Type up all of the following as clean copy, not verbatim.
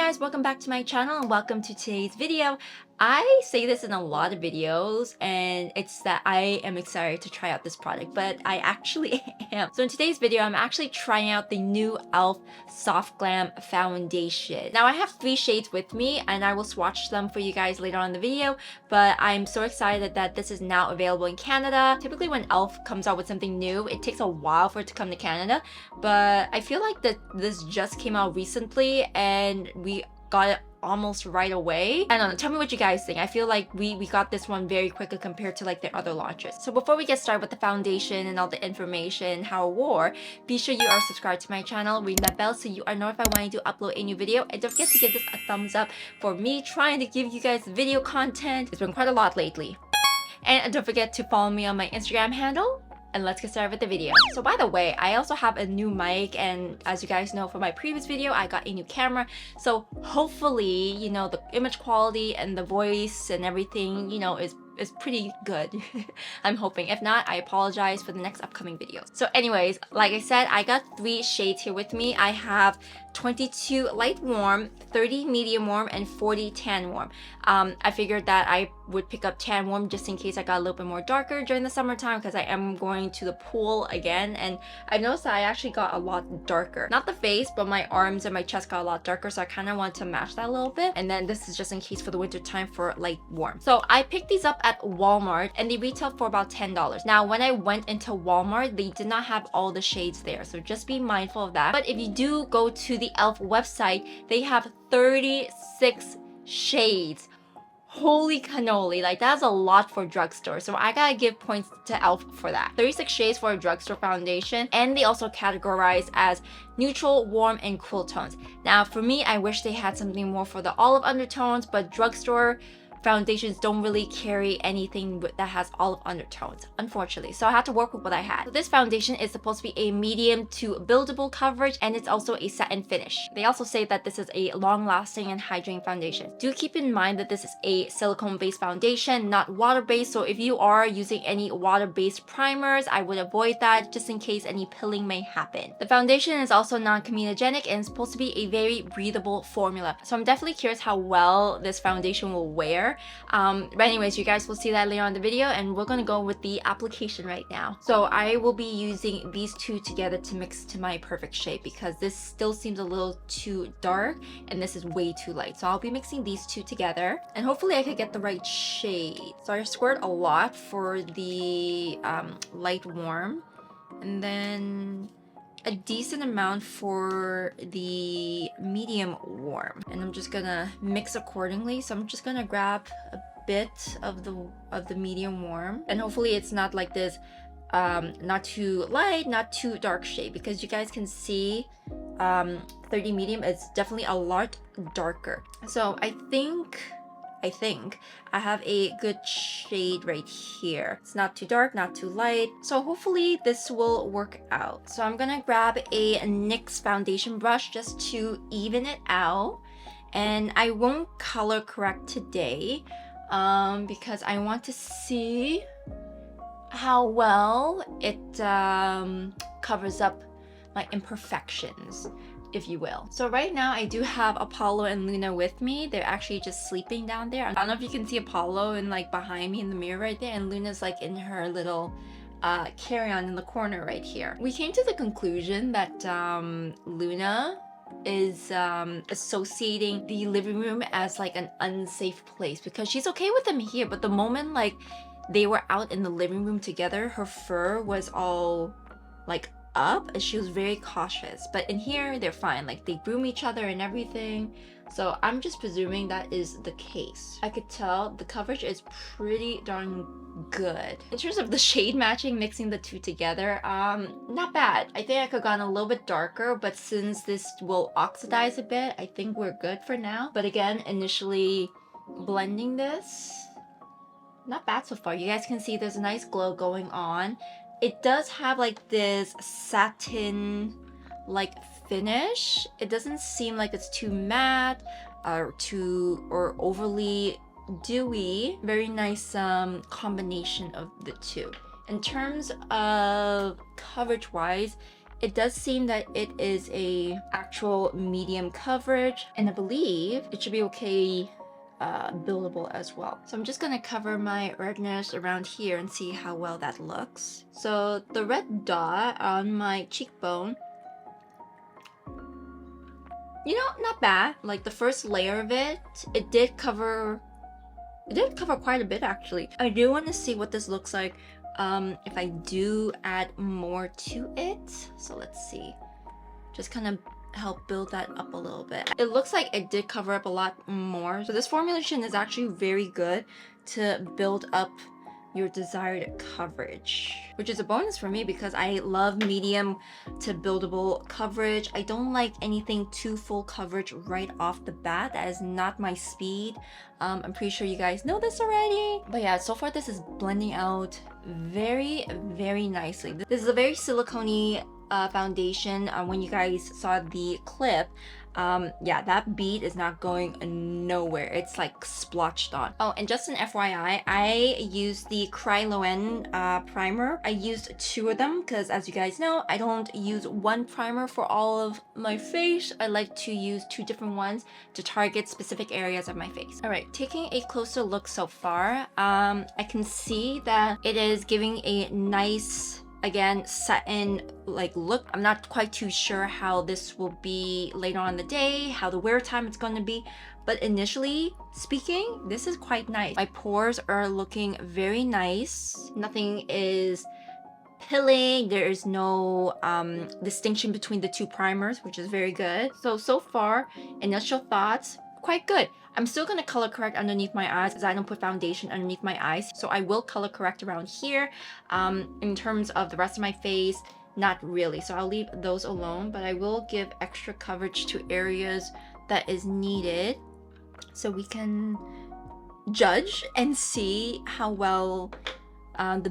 guys, welcome back to my channel and welcome to today's video. I say this in a lot of videos and it's that I am excited to try out this product, but I actually am. So in today's video, I'm actually trying out the new e.l.f. Soft Glam Foundation. Now I have 3 shades with me and I will swatch them for you guys later on in the video, but I'm so excited that this is now available in Canada. Typically when e.l.f. comes out with something new, it takes a while for it to come to Canada, but I feel like that this just came out recently and we got it almost right away. I don't know, tell me what you guys think. I feel like we got this one very quickly compared to like their other launches. So before we get started with the foundation and all the information, how it wore, be sure you are subscribed to my channel, ring that bell so you are notified when I do upload a new video, and don't forget to give this a thumbs up for me trying to give you guys video content. It's been quite a lot lately. And don't forget to follow me on my Instagram handle. And let's get started with the video. So by the way, I also have a new mic, and as you guys know from my previous video, I got a new camera. So hopefully, you know, the image quality and the voice and everything, you know, is pretty good. I'm hoping. If not, I apologize for the next upcoming videos. So anyways, like I said, I got 3 shades here with me. I have 22 light warm, 30 medium warm, and 40 tan warm. I figured that I would pick up tan warm just in case I got a little bit more darker during the summertime because I am going to the pool again, and I noticed that I actually got a lot darker. Not the face, but my arms and my chest got a lot darker, so I kind of want to match that a little bit. And then this is just in case for the winter time for light warm. So I picked these up at Walmart and they retail for about $10. Now when I went into Walmart, they did not have all the shades there, so just be mindful of that. But if you do go to the e.l.f. website, they have 36 shades. Holy cannoli, like that's a lot for drugstore, so I gotta give points to e.l.f. for that. 36 shades for a drugstore foundation, and they also categorize as neutral, warm, and cool tones. Now for me, I wish they had something more for the olive undertones, but drugstore foundations don't really carry anything that has olive undertones, unfortunately, so I had to work with what I had. So this foundation is supposed to be a medium to buildable coverage, and it's also a satin finish. They also say that this is a long-lasting and hydrating foundation. Do keep in mind that this is a silicone-based foundation, not water-based, so if you are using any water-based primers, I would avoid that just in case any pilling may happen. The foundation is also non-comedogenic and is supposed to be a very breathable formula, so I'm definitely curious how well this foundation will wear. But anyways, you guys will see that later on in the video, and we're gonna go with the application right now. So I will be using these 2 together to mix to my perfect shade because this still seems a little too dark and this is way too light. So I'll be mixing these 2 together and hopefully I could get the right shade. So I squirt a lot for the light warm, and then a decent amount for the medium warm, and I'm just gonna mix accordingly. So I'm just gonna grab a bit of the medium warm, and hopefully it's not like this not too light, not too dark shade, because you guys can see 30 medium is definitely a lot darker. So I think I have a good shade right here. It's not too dark, not too light. So hopefully this will work out. So I'm gonna grab a NYX foundation brush just to even it out. And I won't color correct today because I want to see how well it covers up my imperfections, if you will. So right now I do have Apollo and Luna with me. They're actually just sleeping down there. I don't know if you can see Apollo and like behind me in the mirror right there, and Luna's like in her little carry-on in the corner right here. We came to the conclusion that Luna is associating the living room as like an unsafe place because she's okay with them here, but the moment like they were out in the living room together, her fur was all like up and she was very cautious. But in here they're fine, like they groom each other and everything, so I'm just presuming that is the case. I could tell the coverage is pretty darn good. In terms of the shade matching, mixing the 2 together, not bad. I think I could have gone a little bit darker, but since this will oxidize a bit, I think we're good for now. But again, initially blending this, not bad so far. You guys can see there's a nice glow going on. It does have like this satin like finish. It doesn't seem like it's too matte or overly dewy. Very nice combination of the 2. In terms of coverage wise, It does seem that it is a actual medium coverage, and I believe it should be okay buildable as well. So I'm just gonna cover my redness around here and see how well that looks. So the red dot on my cheekbone, you know, not bad. Like the first layer of it, it did cover quite a bit actually. I do want to see what this looks like if I do add more to it. So let's see. Just kind of help build that up a little bit. It looks like it did cover up a lot more. So this formulation is actually very good to build up your desired coverage, which is a bonus for me because I love medium to buildable coverage. I don't like anything too full coverage right off the bat. That is not my speed. I'm pretty sure you guys know this already. But yeah, so far this is blending out very, very nicely. This is a very silicone-y foundation. When you guys saw the clip, yeah, that bead is not going nowhere. It's like splotched on. Oh, and just an FYI, I used the Stylevana primer. I used 2 of them because, as you guys know, I don't use one primer for all of my face. I like to use 2 different ones to target specific areas of my face. All right, taking a closer look so far, I can see that it is giving a nice, again, satin like look. I'm not quite too sure how this will be later on in the day, how the wear time it's going to be, but initially speaking, this is quite nice. My pores are looking very nice. Nothing is pilling. There is no distinction between the 2 primers, which is very good. So far, initial thoughts, quite good. I'm still gonna color correct underneath my eyes because I don't put foundation underneath my eyes. So I will color correct around here. In terms of the rest of my face, not really. So I'll leave those alone, but I will give extra coverage to areas that is needed so we can judge and see how well the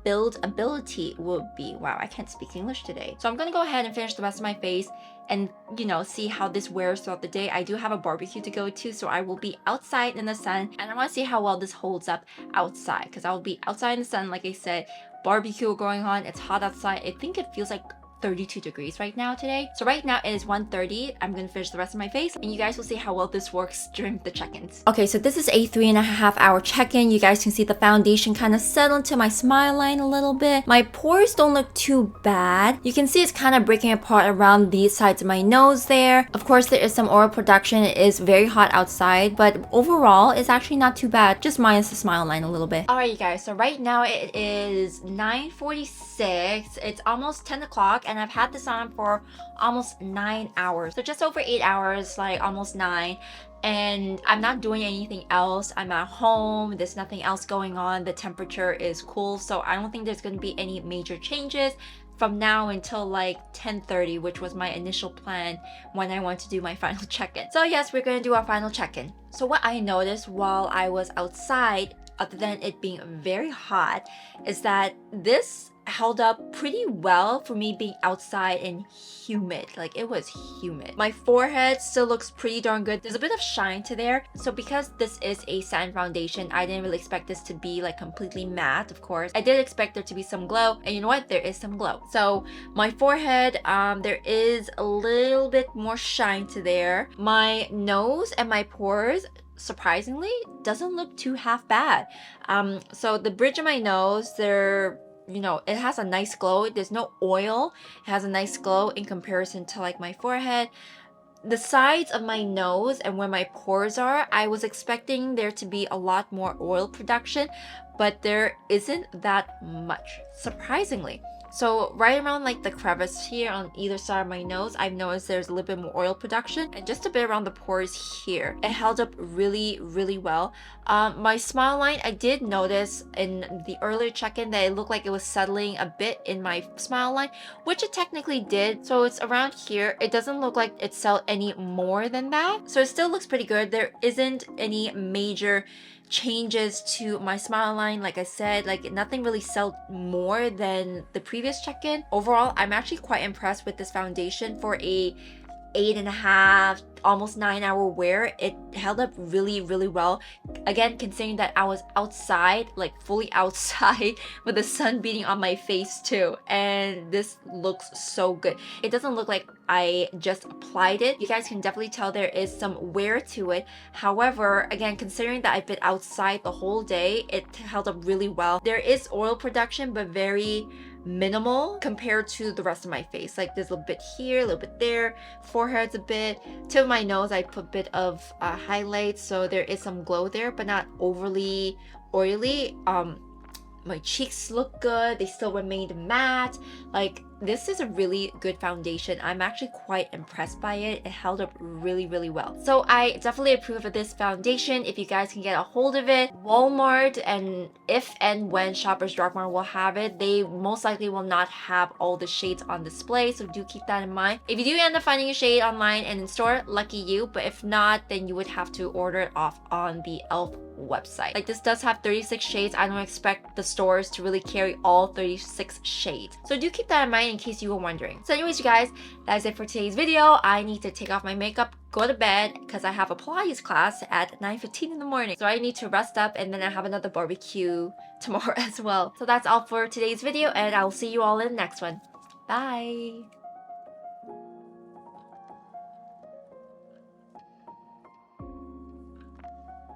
buildability will be. Wow, I can't speak English today. So I'm gonna go ahead and finish the rest of my face and, you know, see how this wears throughout the day. I do have a barbecue to go to, so I will be outside in the sun, and I want to see how well this holds up outside because I will be outside in the sun, like I said, barbecue going on. It's hot outside. I think it feels like 32 degrees right now today. So right now it is 1:30. I'm gonna finish the rest of my face and you guys will see how well this works during the check-ins. Okay, so this is a 3.5-hour check-in. You guys can see the foundation kind of settle into my smile line a little bit. My pores don't look too bad. You can see it's kind of breaking apart around the sides of my nose there. Of course, there is some oil production. It is very hot outside, but overall it's actually not too bad. Just minus the smile line a little bit. Alright, you guys, so right now it is 9:46. It's almost 10 o'clock and I've had this on for almost 9 hours. So just over 8 hours, like almost 9. And I'm not doing anything else. I'm at home. There's nothing else going on. The temperature is cool. So I don't think there's going to be any major changes from now until like 10:30, which was my initial plan when I want to do my final check-in. So yes, we're going to do our final check-in. So what I noticed while I was outside, other than it being very hot, is that this held up pretty well for me being outside and humid. Like, it was humid. My forehead still looks pretty darn good. There's a bit of shine to there. So because this is a satin foundation, I didn't really expect this to be like completely matte, of course. I did expect there to be some glow, and you know what? There is some glow. So my forehead, there is a little bit more shine to there. My nose and my pores, surprisingly, doesn't look too half bad. So the bridge of my nose, you know, it has a nice glow. There's no oil. It has a nice glow in comparison to like my forehead. The sides of my nose and where my pores are, I was expecting there to be a lot more oil production, but there isn't that much, surprisingly. So right around like the crevice here on either side of my nose, I've noticed there's a little bit more oil production, and just a bit around the pores here. It held up really, really well. My smile line, I did notice in the earlier check-in that it looked like it was settling a bit in my smile line, which it technically did. So it's around here. It doesn't look like it settled any more than that. So it still looks pretty good. There isn't any major changes to my smile line. Like I said, like nothing really settled more than the previous check-in. Overall, I'm actually quite impressed with this foundation for a 8.5, almost 9 hour wear. It held up really, really well. Again, considering that I was outside, like fully outside with the sun beating on my face too. And this looks so good. It doesn't look like I just applied it. You guys can definitely tell there is some wear to it. However, again, considering that I've been outside the whole day, it held up really well. There is oil production, but very minimal compared to the rest of my face. Like there's a little bit here, a little bit there, forehead's a bit, tip of my nose I put a bit of highlight, so there is some glow there, but not overly oily. My cheeks look good, they still remained matte. Like this is a really good foundation. I'm actually quite impressed by it. It held up really, really well. So I definitely approve of this foundation. If you guys can get a hold of it, Walmart, and if and when Shoppers Drug Mart will have it, they most likely will not have all the shades on display, so do keep that in mind. If you do end up finding a shade online and in store, lucky you, but if not, then you would have to order it off on the e.l.f. website. Like this does have 36 shades. I don't expect the stores to really carry all 36 shades, so do keep that in mind in case you were wondering. So anyways, you guys, that is it for today's video. I need to take off my makeup, go to bed, because I have a Pilates class at 9:15 in the morning, so I need to rest up, and then I have another barbecue tomorrow as well. So that's all for today's video, and I will see you all in the next one. Bye.